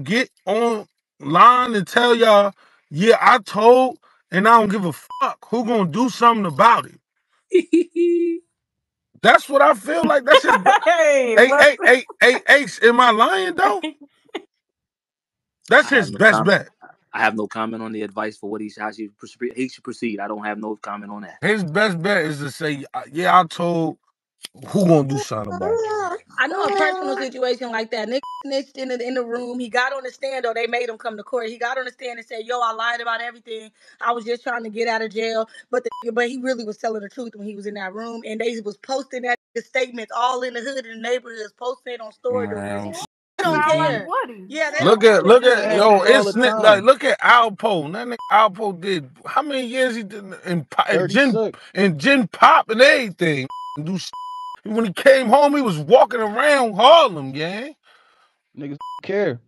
get online and tell y'all, yeah, I told, and I don't give a fuck who gonna do something about it. That's what I feel like. That's his. Hey, Ace, am I lying though? That's I have his no best comment. bet. I have no comment on the advice for what he should proceed. I don't have no comment on that. His best bet is to say, yeah, I told. Who gonna do something about it? I know a personal situation like that. Nick snitched in the room. He got on the stand, though. They made him come to court. He got on the stand and said, "Yo, I lied about everything. I was just trying to get out of jail." But he really was telling the truth when he was in that room. And they was posting that statements all in the hood and the neighborhoods, posting it on story doors. Man, They don't care. Yeah, they look don't at care. look That at yo, happens all the it's like time. look at Alpo. That nigga Alpo did how many years he did $36. in gin pop and everything. Do when he came home, he was walking around Harlem, gang. Niggas care.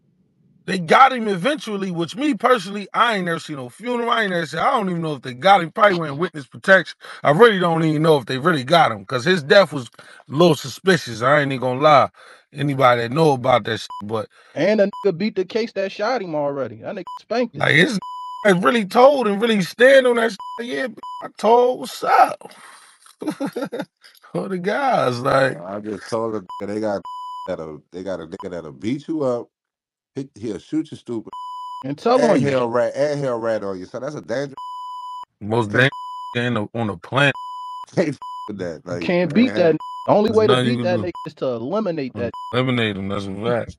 They got him eventually, which me personally, I ain't never seen no funeral. I ain't never seen. I don't even know if they got him. Probably went witness protection. I really don't even know if they really got him because his death was a little suspicious. I ain't even gonna lie. Anybody that know about that shit, but And a nigga beat the case that shot him already. That nigga spanked it. like his really told and really stand on that shit. Yeah, I told what's up. All the guys like I just told her they got a nigga that'll beat you up. He'll shoot you stupid And tell on and you. he'll rat on you. So that's a dangerous. most Can't, dangerous on the planet. can't with that. You Like can't beat that. man, The only There's way to nothing you beat can that do. nigga is to eliminate that. Eliminate him. That's a fact.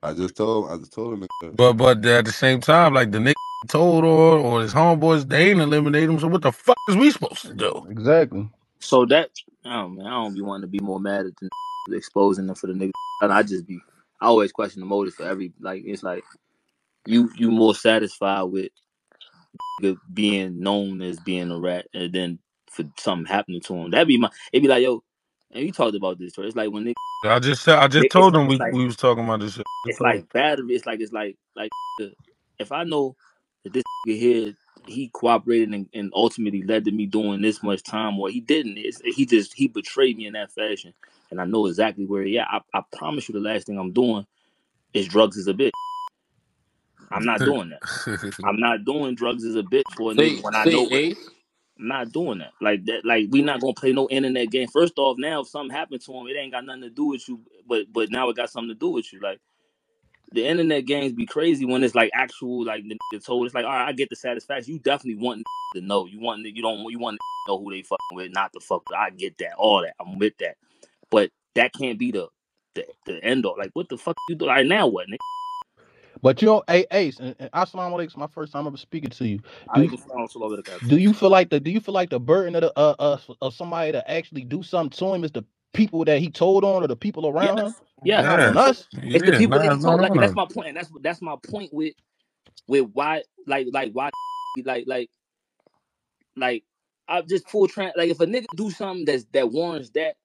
I just told him. But at the same time, like the nigga told or his homeboys, they ain't eliminate him. So what the fuck is we supposed to do? Exactly. So that, oh man, I don't be wanting to be more mad at the exposing them for the nigga. And I always question the motive for every, like, it's like you more satisfied with being known as being a rat, and then for something happening to him. It'd be like, yo, and you talked about this, right? It's like when they, I just it's told them it's like we was talking about this shit. it's like battery. It's like if I know that this nigga here, he cooperated and ultimately led to me doing this much time, or he didn't. He betrayed me in that fashion, and I know exactly where he at. I promise you, the last thing I'm doing is drugs as a bitch. I'm not doing that. I'm not doing drugs as a bitch for a nigga when I Say know what. Ace. I'm not doing that. Like that. Like we not gonna play no internet game. First off, now if something happened to him, it ain't got nothing to do with you. But now it got something to do with you. Like the internet games be crazy when it's like actual like the nigga told. It's like all right, I get the satisfaction. You definitely want to know. You want to know who they fucking with, not to fuck with. I get that, all that. I'm with that. But that can't be the end all. Like what the fuck you do? Like now what? Nigga? But you know, hey Ace, and Assalamu alaikum, my first time ever speaking to you. I Do think it's all over the cap. do you feel like the burden of somebody to actually do something to him is the people that he told on or the people around him? Yes. Not on Yeah, us. It's the yeah, people that nah, he it's not told. Like on that's them. my point. That's my point with why like why like like I just like if a nigga do something that warrants that,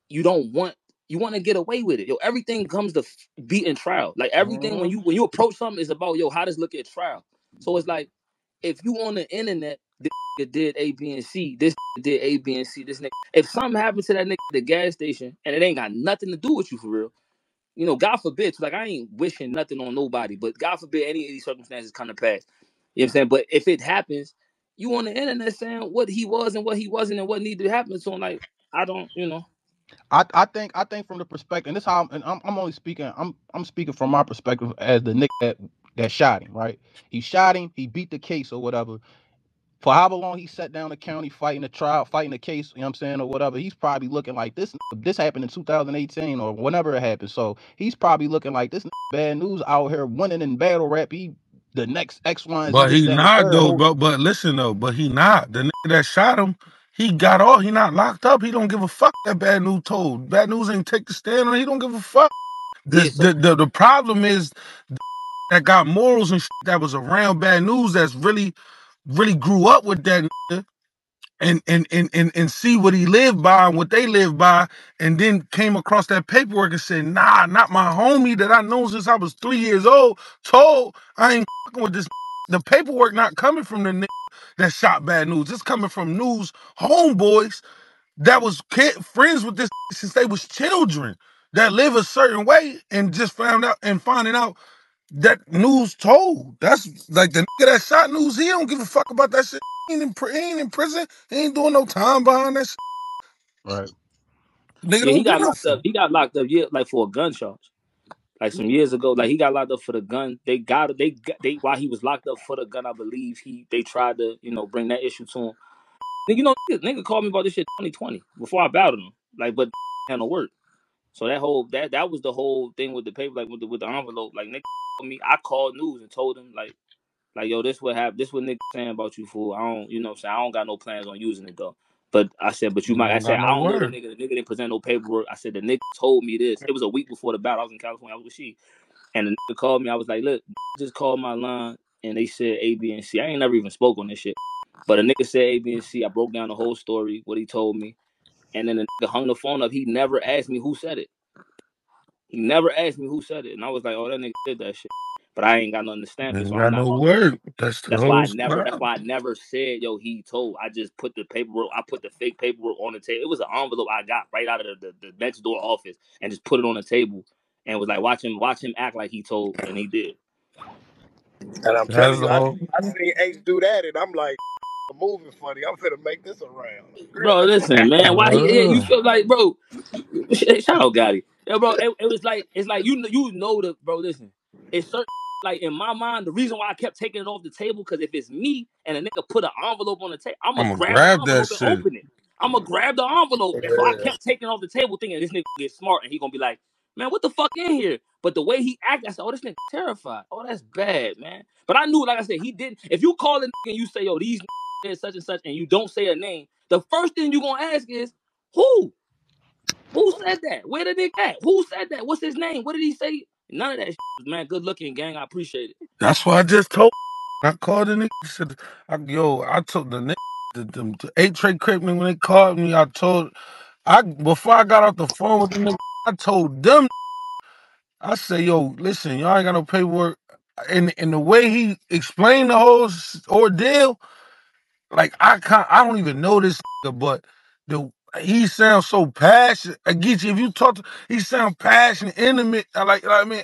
you don't want you want to get away with it. Yo, everything comes to beating trial. Like everything Mhm. when you approach something is about yo, how does look at trial. So it's like if you on the internet, this nigga did A, B, and C. This nigga did A, B, and C. This nigga. If something happened to that nigga at the gas station and it ain't got nothing to do with you for real, God forbid. Like I ain't wishing nothing on nobody, but God forbid any of these circumstances come to pass. You know what I'm saying? But if it happens, you on the internet saying what he was and what he wasn't and what needed to happen to him. Like I don't. I think from the perspective, and this how I'm only speaking. I'm speaking from my perspective as the nigga that shot him. Right? He shot him. He beat the case or whatever. For however long he sat down the county fighting the trial, fighting the case, you know what I'm saying, or whatever, he's probably looking like this happened in 2018 or whenever it happened. So he's probably looking like this bad news out here winning in battle rap. He the next X, Y, and Z, But this, he that, and the not third. though. But listen though. But he not the nigga that shot him. He got off. He not locked up. He don't give a fuck that bad news told. Bad news ain't take the stand on. He don't give a fuck. Yeah. So The problem is that got morals and shit that was around bad news that's really grew up with that nigga and see what he lived by and what they lived by, and then came across that paperwork and said, nah, not my homie that I know since I was 3 years old, told I ain't fucking with this. The paperwork not coming from the nigga that shot bad news. It's coming from news homeboys that was friends with this since they was children that live a certain way and just found out and finding out. that Newz told. That's like the nigga that shot Newz. He don't give a fuck about that shit. He ain't in prison. He ain't doing no time behind that shit. Right. Nigga Yeah, he don't got give no locked up. fuck. He got locked up, yeah, like for a gun charge. Like some years ago, like he got locked up for the gun. They while he was locked up for the gun, I believe they tried to bring that issue to him. Nigga called me about this shit 2020 before I battled him. Like, but had no work. So that was the whole thing with the paper, like with the envelope. Like nigga called me, I called Newz and told him like yo, this what happened. This what nigga saying about you, fool. I don't, you know what I'm saying? I don't got no plans on using it though. But I said, but you You might. I don't said, got I no don't know the word. nigga. The nigga didn't present no paperwork. I said, the nigga told me this. It was a week before the battle. I was in California. I was with she. And the nigga called me. I was like, look, just called my line. And they said A, B, and C. I ain't never even spoke on this shit. But a nigga said A, B, and C. I broke down the whole story, what he told me. And then the nigga hung the phone up. He never asked me who said it. He never asked me who said it. And I was like, oh, that nigga did that shit. But I ain't got nothing to stamp it, Ain't so I'm got not no gonna. word. That's the That's why whole I never. That's problem. why I never said, "Yo, he told." I just put the paperwork. I put the fake paperwork on the table. It was an envelope I got right out of the next door office, and just put it on the table, and was like, watch him act like he told," and he did. And I'm That's telling the you, I whole. seen Ace do that, and I'm like, moving funny. I'm finna make this around. Bro, listen, man. Why you feel like, bro? Shout out Gotti. Yeah, bro. It was like it's like you know the bro. Listen, it's certain like in my mind the reason why I kept taking it off the table because if it's me and a nigga put an envelope on the table, I'ma I'm gonna grab the grab that envelope and shit. open it. I'ma grab the envelope, and so I Yeah. kept taking it off the table thinking this nigga get smart and he gonna be like, man, what the fuck in here? But the way he acted, I said, oh, this nigga terrified. Oh, that's bad, man. But I knew, like I said, he didn't. If you call a nigga and you say, yo, these is such and such, and you don't say a name, the first thing you gonna ask is who? Who said that? Where the nigga at? Who said that? What's his name? What did he say? None of that shit, man. Good looking, gang. I appreciate it. That's what I just told. I called the nigga. Said, I told the nigga, the 8 tray crip nigga, when they called me, before I got off the phone with the nigga, I told them, I say, yo, listen, y'all ain't got no paperwork. And the way he explained the whole ordeal, like I don't even know this nigga, but the he sounds so passionate. I get you. If you talk to, he sound passionate, intimate. I mean,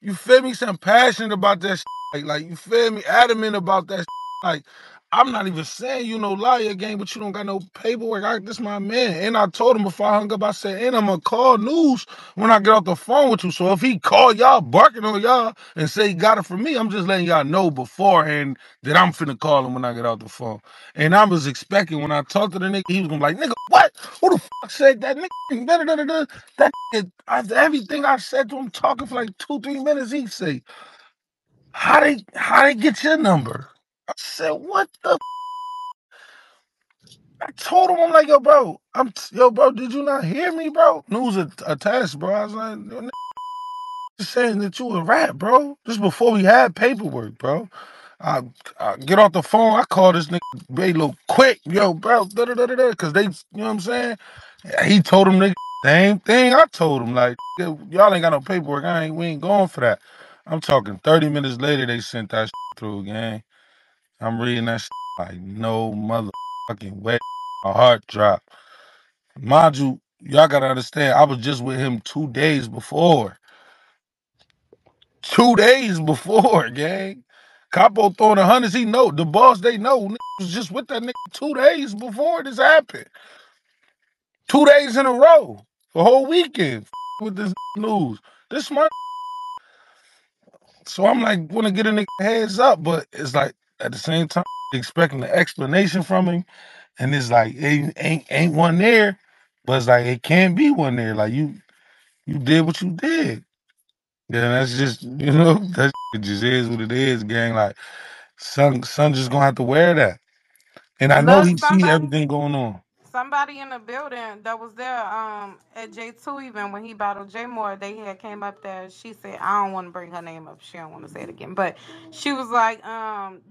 you feel me? He sound passionate about that. Like you feel me? Adamant about that. Like I'm not even saying you no liar game, but you don't got no paperwork. This my man. And I told him before I hung up, I said, and I'm gonna call Newz when I get off the phone with you. So if he call y'all barking on y'all and say he got it from me, I'm just letting y'all know beforehand that I'm finna call him when I get off the phone. And I was expecting when I talked to the nigga, he was gonna be like, nigga, what? Who the fuck said that nigga? Da, da, da, da, da. That nigga, after everything I said to him, talking for like 2-3 minutes, he say, how they get your number? I said, what the I told him, I'm like, yo, bro, did you not hear me, bro? News attached, bro. I was like, yo, nigga, just saying that you a rat, bro. This before we had paperwork, bro. I, I get off the phone. I call this nigga Balo quick, yo, bro, because they, you know what I'm saying? He told him nigga same thing. I told him like, y'all ain't got no paperwork. We ain't going for that. I'm talking 30 minutes later. They sent that through, gang. I'm reading that like no motherfucking way. My heart dropped. Mind you, y'all gotta understand. I was just with him 2 days before. 2 days before, gang. Capo throwing the hundreds, he know. The boss, they know. Nigga was just with that nigga 2 days before this happened. 2 days in a row. The whole weekend with this news. This my so I'm like wanna get a nigga heads up, but it's like at the same time expecting an explanation from him. And it's like it ain't one there, but it's like it can't be one there. Like you did what you did. Yeah, that's just that just is what it is, gang. Like son just gonna have to wear that. And I know Look, he see everything going on. somebody in the building that was there at J2 even when he battled J Moore, they had came up there. She said, I don't want to bring her name up. She don't want to say it again. But she was like,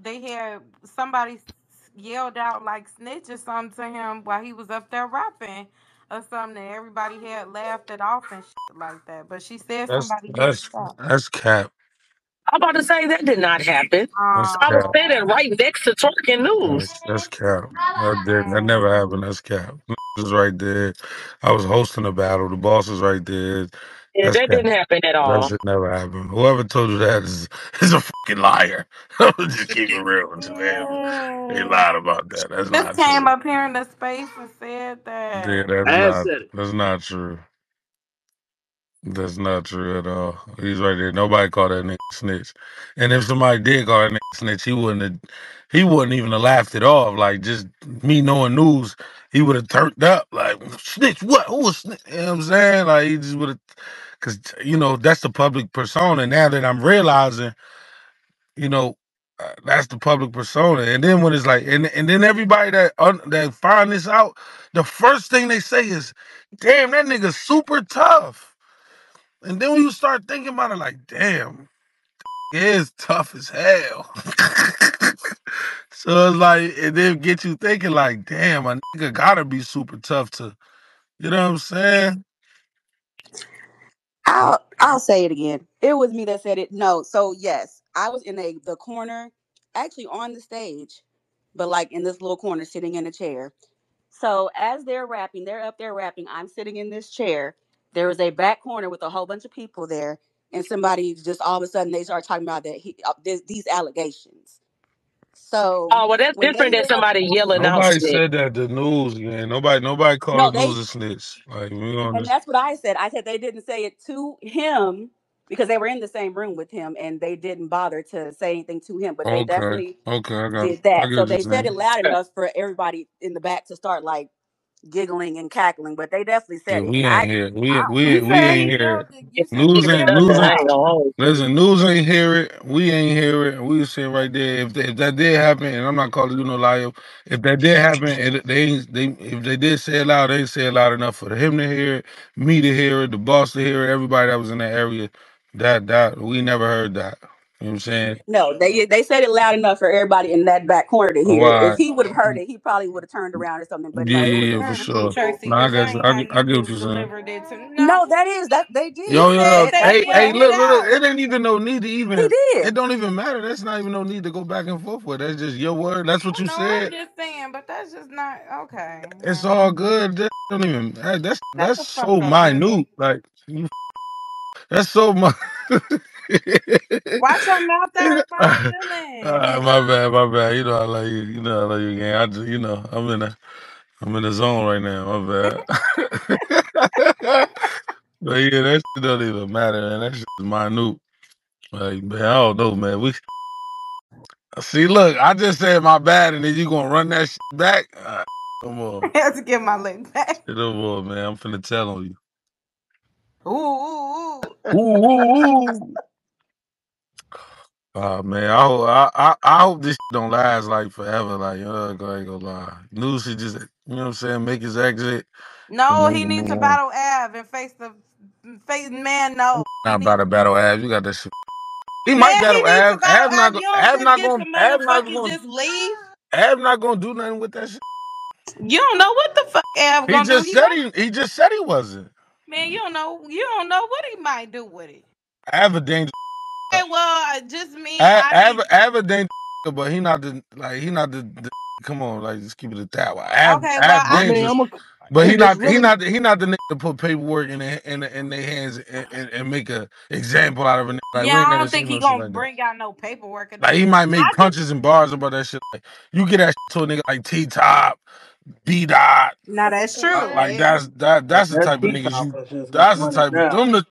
they had somebody yelled out like snitch or something to him while he was up there rapping or something. And everybody had laughed it off and shit like that. But she said That's somebody did that's stop. that's cap. I'm about to say that did not happen. That's I was cap. Oh, standing right next to Twork and Newz. That's cap. That man. never happened. That's cap. Was right there. I was hosting the battle. The boss was right there. Yeah, That's that cat. didn't happen at That all. shit never happened. Whoever told you that is a fucking liar. Just keep it real with you, man. They lied about that. That's Just not came true. up here in the space and said Yeah, that. I said it. that's not true. That's not true at all. He's right there. Nobody called that nigga snitch. And if somebody did call that nigga snitch, he wouldn't even have laughed it off. Like just me knowing news, he would have turned up. Like snitch, what? Who was snitch? You know what I'm saying? Like he just would have, cause that's the public persona. Now that I'm realizing, you know, that's the public persona. And then when it's like, and then everybody that find this out, the first thing they say is, "Damn, that nigga's super tough." And then when you start thinking about it, like, damn, it is tough as hell. So it's like, and then get you thinking, like, damn, a nigga gotta be super tough to, you know what I'm saying? I'll say it again. It was me that said it. No, so yes, I was in the corner, actually on the stage, but like in this little corner, sitting in a chair. So as they're rapping, they're up there rapping. I'm sitting in this chair. There was a back corner with a whole bunch of people there, and somebody just all of a sudden they start talking about that these allegations. So Oh, well, that's when different they than said somebody yelling out Nobody shit. said that the news, man. Nobody no, called news they a snitch. Like we don't and just that's what I said. I said they didn't say it to him because they were in the same room with him and they didn't bother to say anything to him, but they okay, definitely okay, did I that. get So what you're they said it saying. loud enough for everybody in the back to start like giggling and cackling, but they definitely Yeah, said it. we And ain't here. You We said ain't he here. yelled it. Yeah, You said News he ain't yelled nothing. it news I ain't. ain't out. gonna hold Listen, news ain't hear it. We ain't hear it. We was sitting right there. If that did happen, and I'm not calling you no liar. If that did happen, if they did say it loud, they didn't say it loud enough for him to hear it, me to hear it, the boss to hear it, everybody that was in that area. That we never heard that. You know what I'm saying? no, they said it loud enough for everybody in that back corner to hear it. If Why? he would have heard it, he probably would have turned around or something. But Yeah, no, it was yeah, a yeah, for bunch of sure. people. Tracy, No, I because guess that ain't how I you get what just you're saying. delivered it to me. No, No, that is that they he Yo, did. said yo, they I hey, yelled swear it look, out. it ain't even no need to he even. did. It don't even matter. That's not even no need to go back and forth with. That's just your word. That's what I you know, I'm said. just saying, but that's just not okay. It's all good. That don't even. Shut That's the fuck so up, nigga. minute. Like that's so much. Watch your mouth, that hurt my feelings. My bad. You know I love you. You know I love you again. I just, I'm in the zone right now. My bad. But yeah, that shit don't even matter, man. That shit is minute. Like, man, I don't know, man. We see. Look, I just said my bad, and then you gonna run that shit back? Come on, I have to get my leg back. shit over, man. I'm finna tell on you. Ooh, ooh, ooh. Ooh, ooh, ooh. Man, I hope this shit don't last like forever. Like, I ain't gonna lie. News should just, you know what I'm saying, make his exit and No, then he needs move to on. battle Av and face man. No, he Not about needs to battle Av. You got that shit. He might man. He battle needs to Av. battle Av. You don't Av just not get the gonna, Av not motherfucking gonna, just leave. Av not gonna do nothing with that shit. You don't know what the fuck Av He gonna do. just He said might, he just said he wasn't. man. You don't know what he might do with it. Av a dangerous. Hey, well, just me. I be Av a dangerous, but he not the come on, like just keep it at that. okay. Well, Av I I mean, dangerous. But hey, it's really he not the nigga to put paperwork in their hands and make a example out of a nigga. Like yeah. we ain't I never don't think seen he no shit gonna like that. bring out no paperwork or Like he nothing. might make I just punches and bars about that shit. Like you get that shit to a nigga like T Top, B Dot. no. That's true. Like that's the that type of niggas T-top you. is just That's the going type of down. them